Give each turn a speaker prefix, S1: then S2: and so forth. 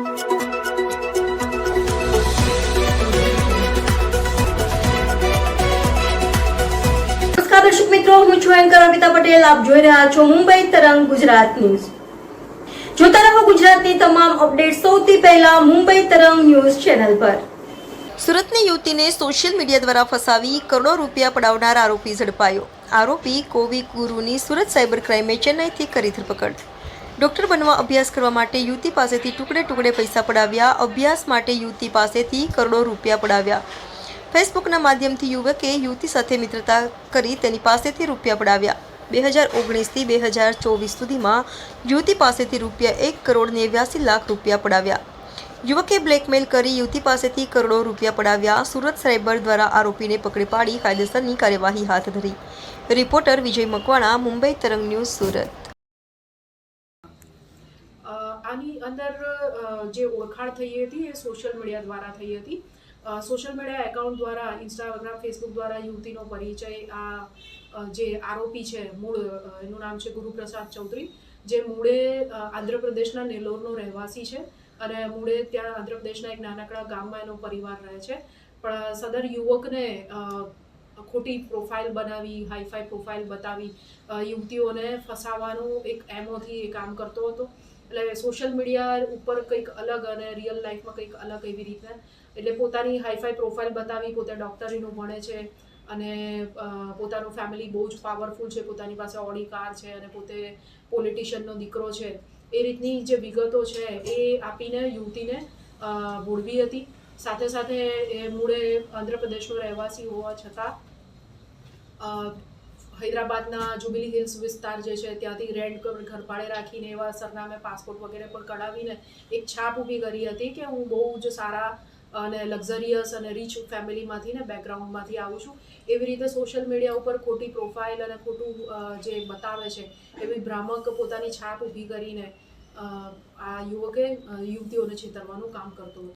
S1: દર્શક મિત્રો, હું છું એન્કર અર્પિતા પટેલ. આપ જોઈ રહ્યા છો મુંબઈ તરંગ ગુજરાત ન્યૂઝ. જોતા રહો ગુજરાતની તમામ અપડેટ સૌથી પહેલા મુંબઈ તરંગ ન્યૂઝ ચેનલ પર. સુરતની યુવતીને સોશિયલ મીડિયા દ્વારા ફસાવી કરોડો રૂપિયા પડાવનાર આરોપી ઝડપાયો. આરોપી કોવી ગુરુની સુરત સાયબર ક્રાઇમે ચેન્નઈથી કરી ધરપકડ. ડોક્ટર બનવા અભ્યાસ કરવા માટે યુવતી પાસેથી ટુકડે ટુકડે પૈસા પડાવ્યા. અભ્યાસ માટે યુવતી પાસેથી કરોડો રૂપિયા પડાવ્યા. ફેસબુકના માધ્યમથી યુવકે યુવતી સાથે મિત્રતા કરી તેની પાસેથી રૂપિયા પડાવ્યા. 2019થી 2024 સુધીમાં યુવતી પાસેથી રૂપિયા 1,89,00,000 રૂપિયા પડાવ્યા. યુવકે બ્લેકમેલ કરી યુવતી પાસેથી કરોડો રૂપિયા પડાવ્યા. સુરત સાયબર દ્વારા આરોપીને પકડી પાડી કાયદેસરની કાર્યવાહી હાથ ધરી. રિપોર્ટર વિજય મકવાણા, મુંબઈ તરંગ ન્યૂઝ, સુરત.
S2: આની અંદર જે ઓળખાણ થઈ હતી એ સોશિયલ મીડિયા દ્વારા થઈ હતી. સોશિયલ મીડિયા એકાઉન્ટ દ્વારા, ઇન્સ્ટાગ્રામ, ફેસબુક દ્વારા યુવતીનો પરિચય આ જે આરોપી છે, મૂળ એનું નામ છે ગુરુપ્રસાદ ચૌધરી, જે મૂળે આંધ્રપ્રદેશના નેલ્લોરનો રહેવાસી છે અને મૂળે ત્યાં આંધ્રપ્રદેશના એક નાનકડા ગામમાં એનો પરિવાર રહે છે. પણ સદર યુવકને ખોટી પ્રોફાઇલ બનાવી, હાઈફાઈ પ્રોફાઇલ બતાવી યુવતીઓને ફસાવવાનું એક એમોથી એ કામ કરતો હતો. એટલે સોશિયલ મીડિયા ઉપર કંઈક અલગ અને રિયલ લાઈફમાં કંઈક અલગ એવી રીતે, એટલે પોતાની હાઈફાઈ પ્રોફાઇલ બતાવી, પોતે ડૉક્ટરીનું ભણે છે અને પોતાનું ફેમિલી બહુ જ પાવરફુલ છે, પોતાની પાસે ઓડી કાર છે અને પોતે પોલિટિશિયનનો દીકરો છે, એ રીતની જે વિગતો છે એ આપીને યુવતીને ભોળવી હતી. સાથે સાથે એ મૂળે આંધ્રપ્રદેશનો રહેવાસી હોવા છતાં હૈદરાબાદના જુબિલી હિલ્સ વિસ્તાર જે છે ત્યાંથી રેન્ટ ઘર ભાડે રાખીને એવા સરનામે પાસપોર્ટ વગેરે પણ કઢાવીને એક છાપ ઊભી કરી હતી કે હું બહુ જ સારા અને લક્ઝરિયસ અને રીચ ફેમિલીમાંથી ને બેકગ્રાઉન્ડમાંથી આવું છું. એવી રીતે સોશિયલ મીડિયા ઉપર ખોટી પ્રોફાઇલ અને ખોટું જે બતાવે છે એવી ભ્રામક પોતાની છાપ ઊભી કરીને આ યુવકે યુવતીઓને છેતરવાનું કામ કરતો હતો.